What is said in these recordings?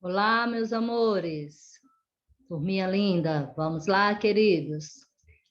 Olá, meus amores. Turminha linda, vamos lá, queridos.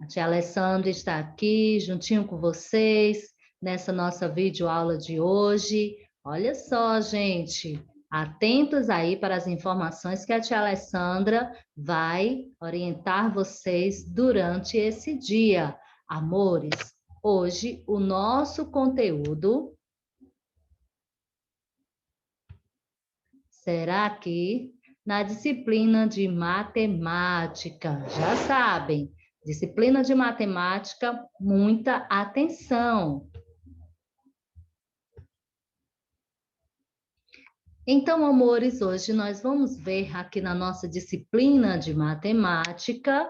A tia Alessandra está aqui, juntinho com vocês, nessa nossa videoaula de hoje. Olha só, gente, atentos aí para as informações que a tia Alessandra vai orientar vocês durante esse dia. Amores, hoje o nosso conteúdo será aqui na disciplina de matemática. Já sabem, disciplina de matemática, muita atenção. Então, amores, hoje nós vamos ver aqui na nossa disciplina de matemática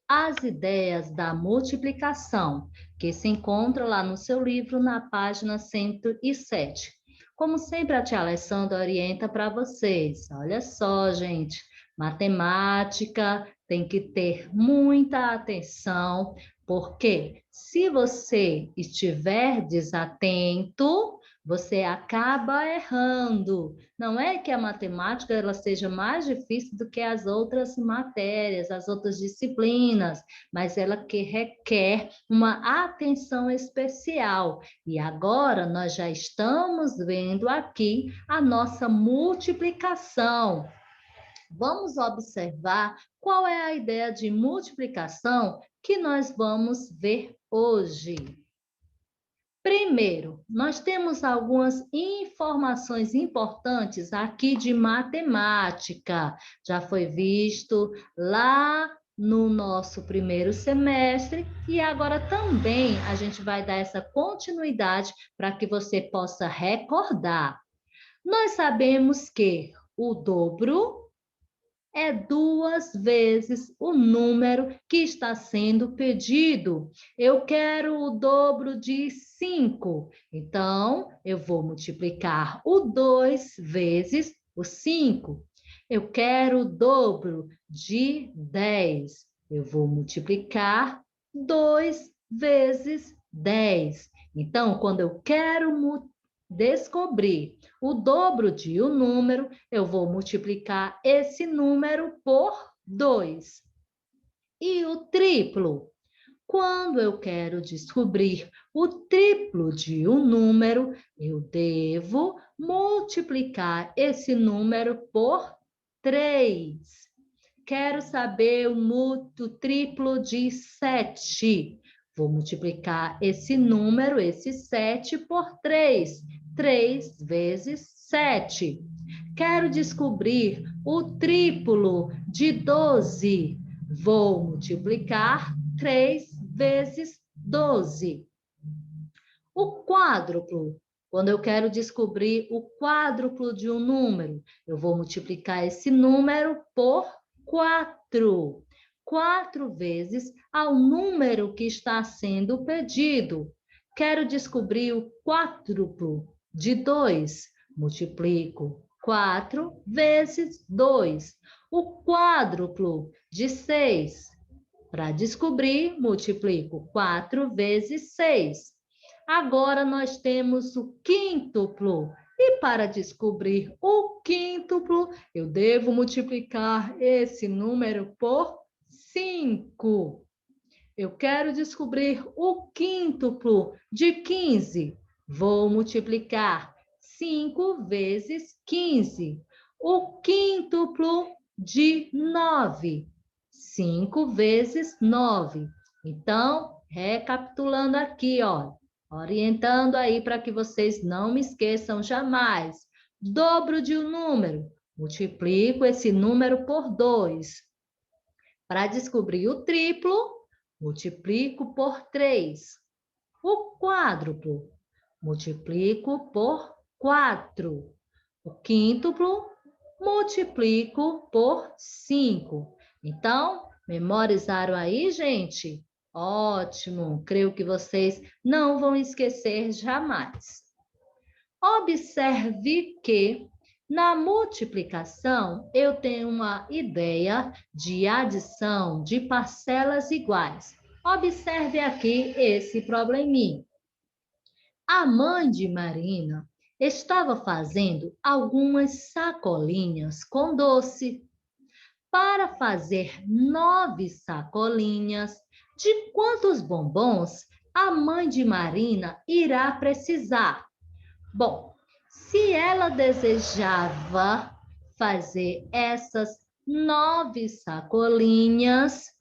as ideias da multiplicação, que se encontra lá no seu livro, na página 107. Como sempre, a tia Alessandra orienta para vocês. Olha só, gente, matemática tem que ter muita atenção, porque se você estiver desatento, você acaba errando. Não é que a matemática ela seja mais difícil do que as outras matérias, as outras disciplinas, mas ela que requer uma atenção especial. E agora nós já estamos vendo aqui a nossa multiplicação. Vamos observar qual é a ideia de multiplicação que nós vamos ver hoje. Primeiro, nós temos algumas informações importantes aqui de matemática. Já foi visto lá no nosso primeiro semestre e agora também a gente vai dar essa continuidade para que você possa recordar. Nós sabemos que o dobro é 2 vezes o número que está sendo pedido. Eu quero o dobro de 5. Então, eu vou multiplicar o 2 vezes o 5. Eu quero o dobro de 10. Eu vou multiplicar 2 vezes 10. Então, quando eu quero descobrir o dobro de um número, eu vou multiplicar esse número por 2. E o triplo? Quando eu quero descobrir o triplo de um número, eu devo multiplicar esse número por 3. Quero saber o triplo de 7. Vou multiplicar esse número, esse 7, por 3. 3 vezes 7. Quero descobrir o triplo de 12. Vou multiplicar 3 vezes 12. O quádruplo. Quando eu quero descobrir o quádruplo de um número, eu vou multiplicar esse número por 4. 4 vezes ao número que está sendo pedido. Quero descobrir o quádruplo de 2. Multiplico 4 vezes 2. O quádruplo de 6. Para descobrir, multiplico 4 vezes 6. Agora nós temos o quíntuplo. E para descobrir o quíntuplo, eu devo multiplicar esse número por 5. Eu quero descobrir o quíntuplo de 15. Vou multiplicar 5 vezes 15. O quíntuplo de 9. 5 vezes 9. Então, recapitulando aqui, ó, orientando aí para que vocês não me esqueçam jamais. Dobro de um número, multiplico esse número por 2. Para descobrir o triplo, multiplico por 3. O quádruplo, multiplico por 4. O quíntuplo, multiplico por 5. Então, memorizaram aí, gente? Ótimo! Creio que vocês não vão esquecer jamais. Observe que na multiplicação eu tenho uma ideia de adição de parcelas iguais. Observe aqui esse probleminha. A mãe de Marina estava fazendo algumas sacolinhas com doce. Para fazer 9 sacolinhas, de quantos bombons a mãe de Marina irá precisar? Bom, se ela desejava fazer essas 9 sacolinhas,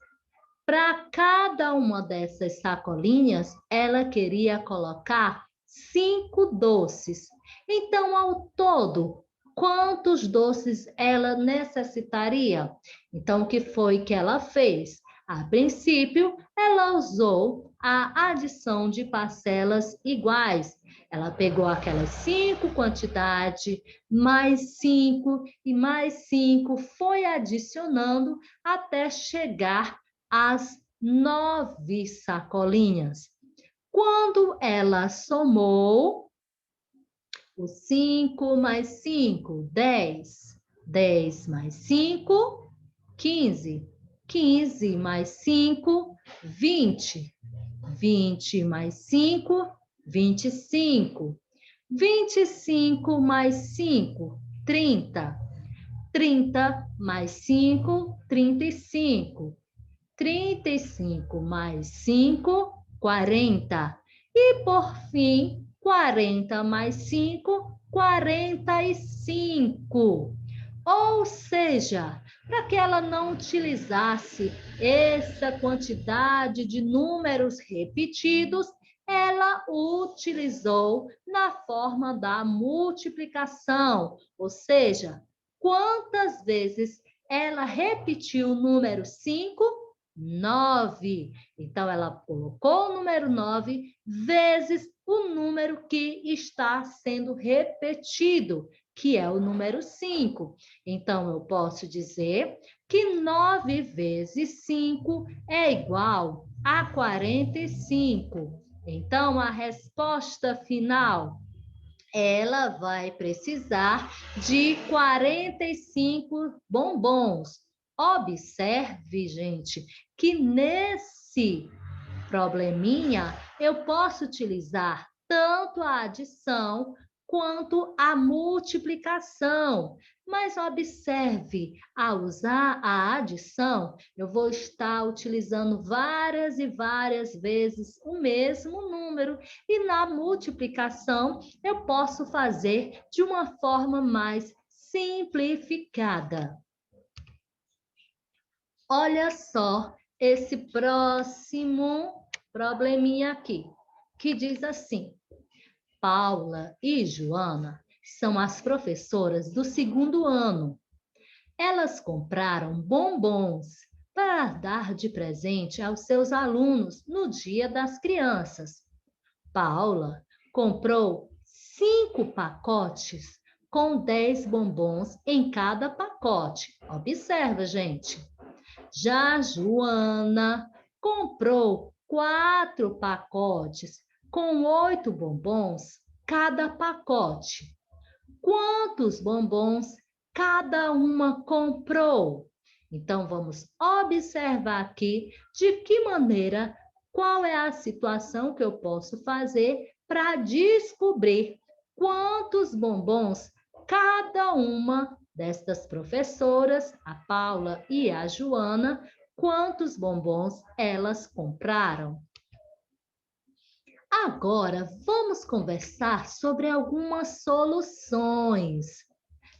para cada uma dessas sacolinhas, ela queria colocar 5 doces. Então, ao todo, quantos doces ela necessitaria? Então, o que foi que ela fez? A princípio, ela usou a adição de parcelas iguais. Ela pegou aquelas 5 quantidades, mais 5 e mais 5, foi adicionando até chegar às 9 sacolinhas. Quando ela somou, o 5 mais 5, 10. 10 mais 5, 15. 15 mais 5, 20. 20 mais 5, 25. 25 mais 5, 30. 30 mais 5, 35. 35 mais 5, 40. E, por fim, 40 mais 5, 45. Ou seja, para que ela não utilizasse essa quantidade de números repetidos, ela utilizou na forma da multiplicação. Ou seja, quantas vezes ela repetiu o número 5? 9. Então, ela colocou o número 9 vezes o número que está sendo repetido, que é o número 5. Então, eu posso dizer que 9 vezes 5 é igual a 45. Então, a resposta final, ela vai precisar de 45 bombons. Observe, gente, que nesse probleminha eu posso utilizar tanto a adição quanto a multiplicação. Mas observe, ao usar a adição, eu vou estar utilizando várias e várias vezes o mesmo número, e na multiplicação eu posso fazer de uma forma mais simplificada. Olha só esse próximo probleminha aqui, que diz assim: Paula e Joana são as professoras do segundo ano. Elas compraram bombons para dar de presente aos seus alunos no Dia das Crianças. Paula comprou 5 pacotes com 10 bombons em cada pacote. Observa, gente. Já Joana comprou 4 pacotes com 8 bombons cada pacote. Quantos bombons cada uma comprou? Então, vamos observar aqui de que maneira, qual é a situação que eu posso fazer para descobrir quantos bombons cada uma destas professoras, a Paula e a Joana, quantos bombons elas compraram. Agora, vamos conversar sobre algumas soluções.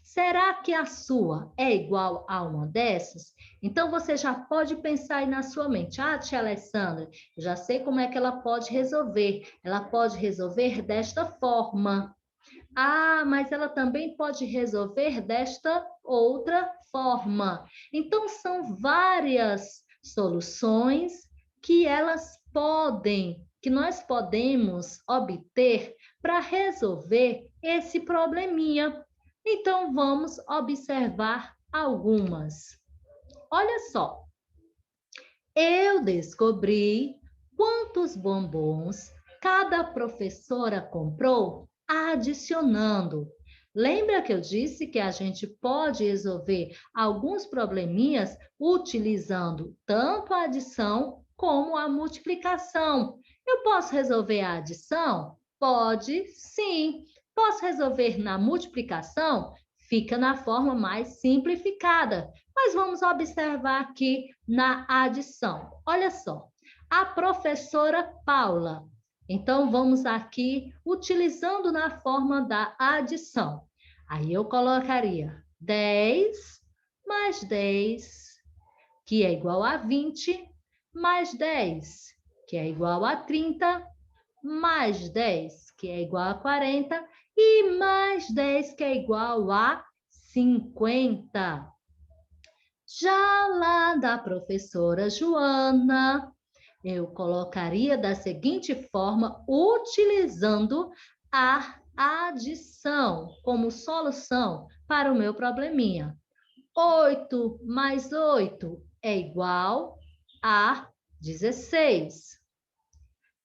Será que a sua é igual a uma dessas? Então, você já pode pensar aí na sua mente. Ah, tia Alessandra, eu já sei como é que ela pode resolver. Ela pode resolver desta forma. Ah, mas ela também pode resolver desta outra forma. Então, são várias soluções que nós podemos obter para resolver esse probleminha. Então, vamos observar algumas. Olha só, eu descobri quantos bombons cada professora comprou adicionando. Lembra que eu disse que a gente pode resolver alguns probleminhas utilizando tanto a adição como a multiplicação? Eu posso resolver a adição? Pode, sim. Posso resolver na multiplicação? Fica na forma mais simplificada. Mas vamos observar aqui na adição. Olha só, a professora Paula. Então, vamos aqui utilizando na forma da adição. Aí eu colocaria 10 mais 10, que é igual a 20, mais 10, que é igual a 30, mais 10, que é igual a 40, e mais 10, que é igual a 50. Já lá da professora Joana, eu colocaria da seguinte forma, utilizando a adição como solução para o meu probleminha. 8 mais 8 é igual a 16.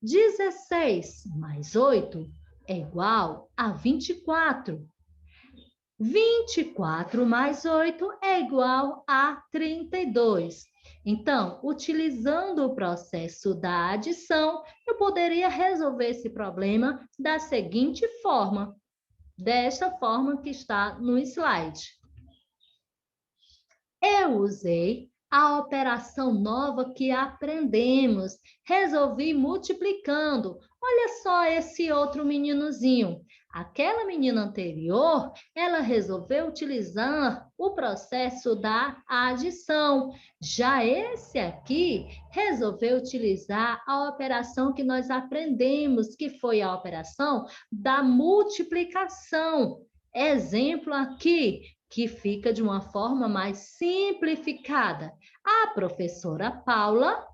16 mais 8 é igual a 24. 24 mais 8 é igual a 32. Então, utilizando o processo da adição, eu poderia resolver esse problema da seguinte forma, desta forma que está no slide. Eu usei a operação nova que aprendemos, resolvi multiplicando. Olha só esse outro meninozinho. Aquela menina anterior, ela resolveu utilizar o processo da adição. Já esse aqui resolveu utilizar a operação que nós aprendemos, que foi a operação da multiplicação. Exemplo aqui, que fica de uma forma mais simplificada. A professora Paula,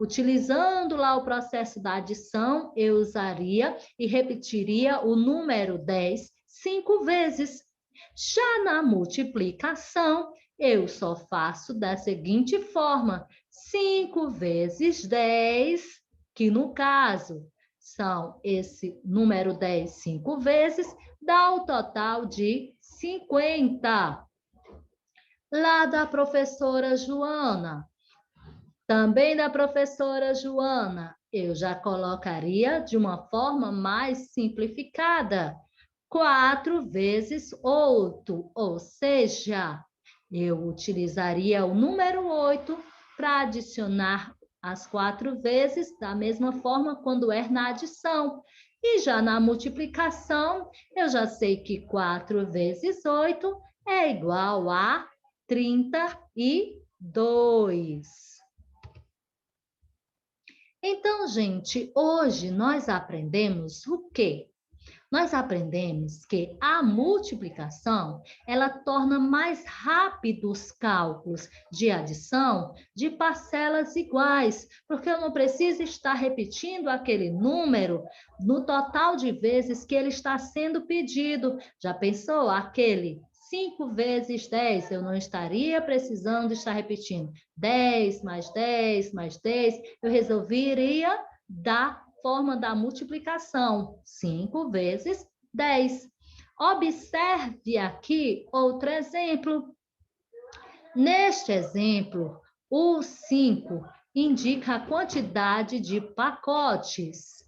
utilizando lá o processo da adição, eu usaria e repetiria o número 10 5 vezes. Já na multiplicação, eu só faço da seguinte forma, 5 vezes 10, que no caso são esse número 10 5 vezes, dá o total de 50. Lá da professora Joana, também da professora Joana, eu já colocaria de uma forma mais simplificada. 4 vezes 8, ou seja, eu utilizaria o número 8 para adicionar as 4 vezes, da mesma forma quando é na adição. E já na multiplicação, eu já sei que 4 vezes 8 é igual a 32. Então, gente, hoje nós aprendemos o quê? Nós aprendemos que a multiplicação, ela torna mais rápido os cálculos de adição de parcelas iguais, porque eu não preciso estar repetindo aquele número no total de vezes que ele está sendo pedido. Já pensou aquele 5 vezes 10, eu não estaria precisando estar repetindo 10 mais 10 mais 10, eu resolveria da forma da multiplicação, 5 vezes 10. Observe aqui outro exemplo. Neste exemplo, o 5 indica a quantidade de pacotes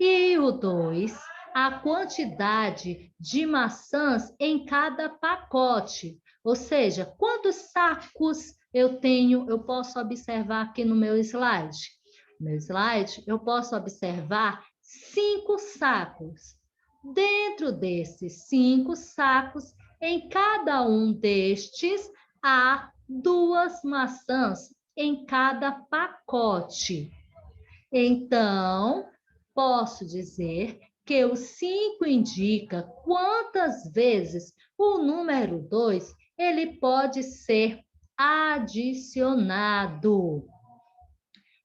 e o 2 a quantidade de maçãs em cada pacote. Ou seja, quantos sacos eu tenho, eu posso observar aqui no meu slide. No slide, eu posso observar 5 sacos. Dentro desses 5 sacos, em cada um destes, há 2 maçãs em cada pacote. Então, posso dizer que o 5 indica quantas vezes o número 2 ele pode ser adicionado.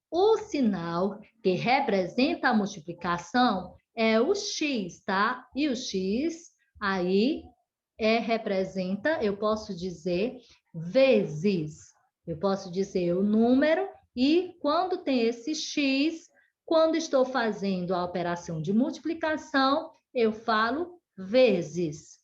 O sinal que representa a multiplicação é o X, tá? E o X aí representa, eu posso dizer, vezes. Eu posso dizer o número e quando tem esse X, quando estou fazendo a operação de multiplicação, eu falo vezes.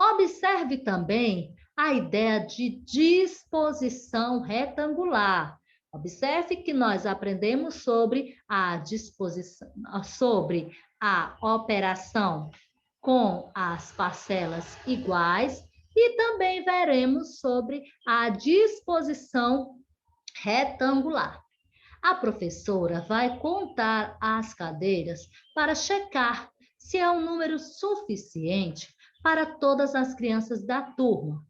Observe também a ideia de disposição retangular. Observe que nós aprendemos sobre a disposição, sobre a operação com as parcelas iguais e também veremos sobre a disposição retangular. A professora vai contar as cadeiras para checar se é um número suficiente para todas as crianças da turma.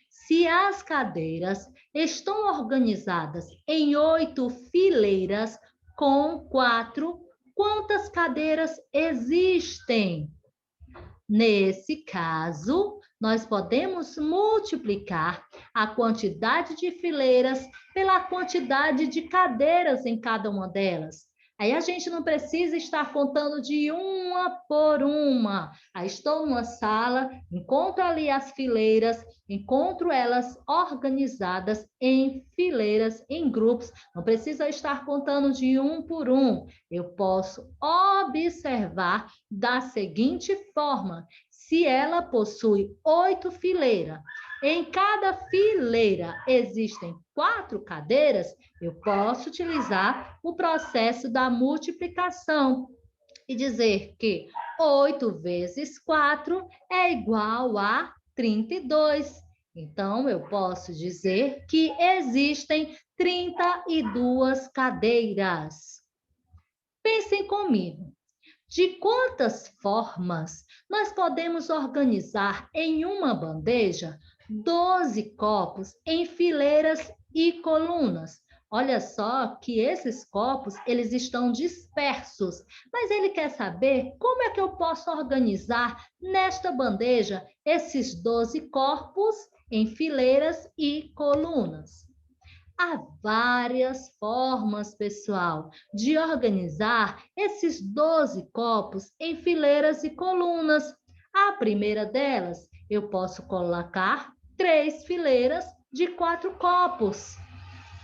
Se as cadeiras estão organizadas em 8 fileiras com 4, quantas cadeiras existem? Nesse caso, nós podemos multiplicar a quantidade de fileiras pela quantidade de cadeiras em cada uma delas. Aí a gente não precisa estar contando de uma por uma. Aí estou numa sala, encontro ali as fileiras, encontro elas organizadas em fileiras, em grupos. Não precisa estar contando de um por um. Eu posso observar da seguinte forma: se ela possui 8 fileiras, em cada fileira existem 4 cadeiras, eu posso utilizar o processo da multiplicação e dizer que 8 vezes 4 é igual a 32. Então, eu posso dizer que existem 32 cadeiras. Pensem comigo. De quantas formas nós podemos organizar em uma bandeja 12 copos em fileiras e colunas? Olha só que esses copos, eles estão dispersos, mas ele quer saber como é que eu posso organizar nesta bandeja esses 12 corpos em fileiras e colunas. Há várias formas, pessoal, de organizar esses 12 copos em fileiras e colunas. A primeira delas, eu posso colocar 3 fileiras de 4 copos.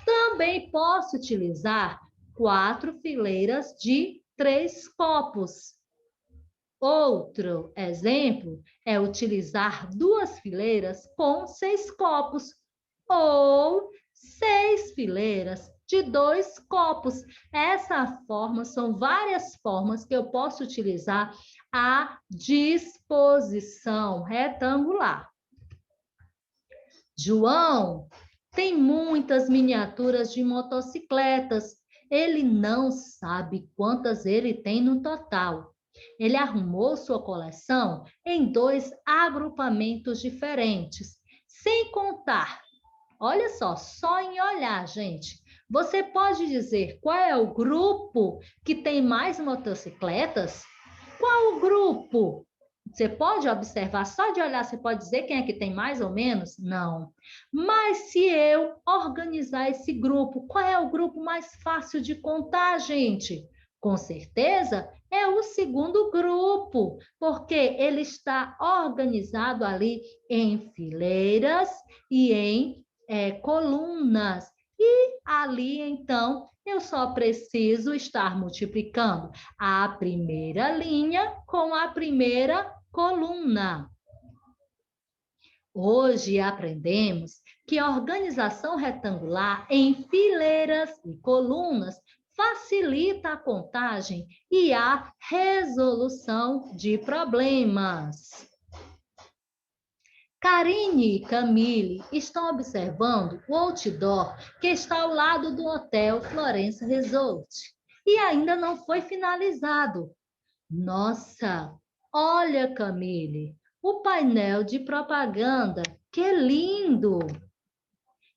Também posso utilizar 4 fileiras de 3 copos. Outro exemplo é utilizar 2 fileiras com 6 copos ou 6 fileiras de 2 copos. Essa forma são várias formas que eu posso utilizar a disposição retangular. João tem muitas miniaturas de motocicletas. Ele não sabe quantas ele tem no total. Ele arrumou sua coleção em 2 agrupamentos diferentes, sem contar. Olha só em olhar, gente. Você pode dizer qual é o grupo que tem mais motocicletas? Qual o grupo? Você pode observar, só de olhar, você pode dizer quem é que tem mais ou menos? Não. Mas se eu organizar esse grupo, qual é o grupo mais fácil de contar, gente? Com certeza é o segundo grupo, porque ele está organizado ali em fileiras e em colunas. E ali, então, eu só preciso estar multiplicando a primeira linha com a primeira coluna. Hoje aprendemos que a organização retangular em fileiras e colunas facilita a contagem e a resolução de problemas. Karine e Camille estão observando o outdoor que está ao lado do Hotel Florence Resort e ainda não foi finalizado. Nossa, olha, Camille, o painel de propaganda, que lindo!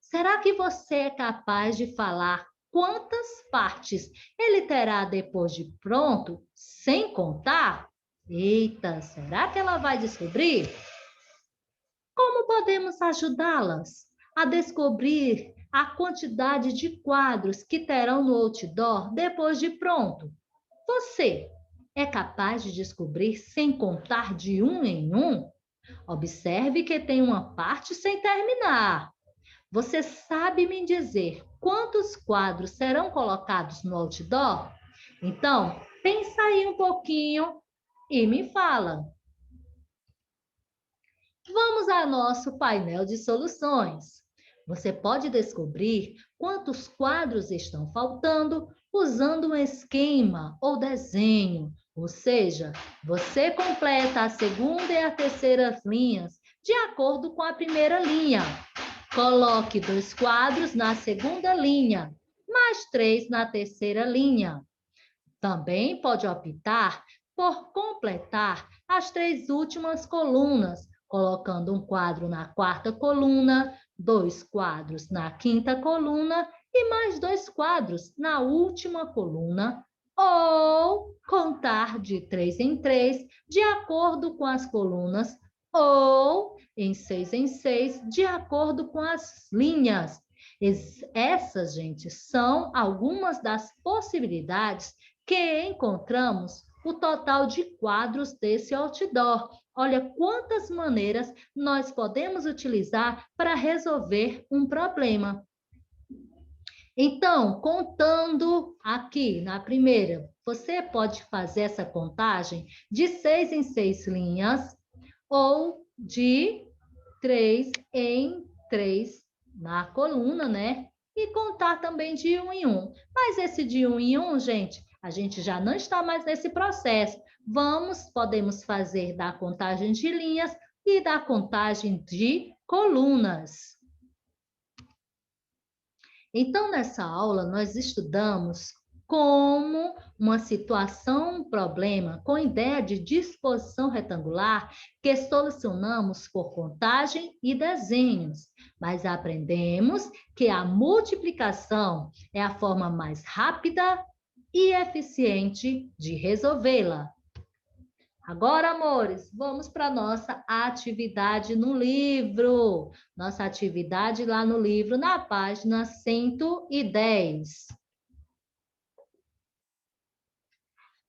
Será que você é capaz de falar quantas partes ele terá depois de pronto, sem contar? Eita, será que ela vai descobrir? Como podemos ajudá-las a descobrir a quantidade de quadros que terão no outdoor depois de pronto? Você é capaz de descobrir sem contar de um em um? Observe que tem uma parte sem terminar. Você sabe me dizer quantos quadros serão colocados no outdoor? Então, pensa aí um pouquinho e me fala. Vamos ao nosso painel de soluções. Você pode descobrir quantos quadros estão faltando usando um esquema ou desenho. Ou seja, você completa a segunda e a terceira linhas de acordo com a primeira linha. Coloque 2 quadros na segunda linha, mais 3 na terceira linha. Também pode optar por completar as 3 últimas colunas, colocando um quadro na quarta coluna, 2 quadros na quinta coluna e mais 2 quadros na última coluna, ou contar de 3 em 3, de acordo com as colunas, ou em 6 em 6, de acordo com as linhas. Essas, gente, são algumas das possibilidades que encontramos o total de quadros desse outdoor. Olha quantas maneiras nós podemos utilizar para resolver um problema. Então, contando aqui na primeira, você pode fazer essa contagem de 6 em 6 linhas ou de 3 em 3 na coluna, né? E contar também de 1 em 1. Mas esse de 1 em 1, gente, a gente já não está mais nesse processo. Podemos fazer da contagem de linhas e da contagem de colunas. Então, nessa aula, nós estudamos como uma situação, um problema com ideia de disposição retangular que solucionamos por contagem e desenhos, mas aprendemos que a multiplicação é a forma mais rápida e eficiente de resolvê-la. Agora, amores, vamos para a nossa atividade no livro. Nossa atividade lá no livro, na página 110.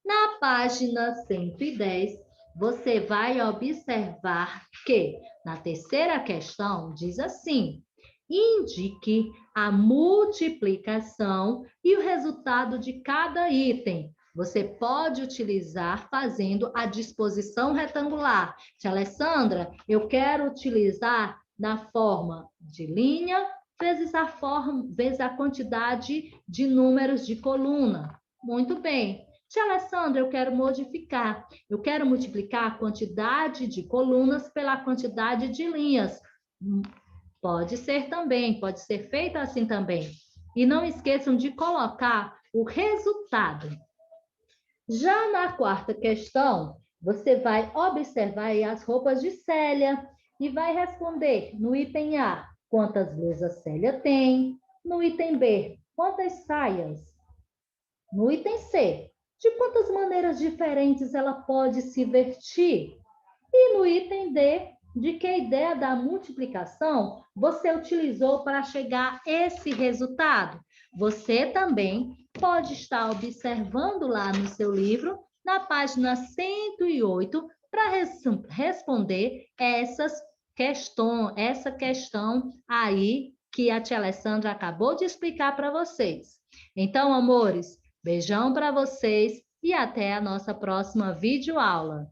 Na página 110, você vai observar que, na terceira questão, diz assim: indique a multiplicação e o resultado de cada item. Você pode utilizar fazendo a disposição retangular. Tia Alessandra, eu quero utilizar na forma de linha vezes a quantidade de números de coluna. Muito bem. Tia Alessandra, eu quero modificar. Eu quero multiplicar a quantidade de colunas pela quantidade de linhas. Pode ser também, pode ser feito assim também. E não esqueçam de colocar o resultado. Já na quarta questão, você vai observar aí as roupas de Célia e vai responder no item A, quantas blusas Célia tem. No item B, quantas saias. No item C, de quantas maneiras diferentes ela pode se vestir. E no item D, de que ideia da multiplicação você utilizou para chegar a esse resultado. Você também pode estar observando lá no seu livro, na página 108, para responder essa questão aí que a tia Alessandra acabou de explicar para vocês. Então, amores, beijão para vocês e até a nossa próxima videoaula.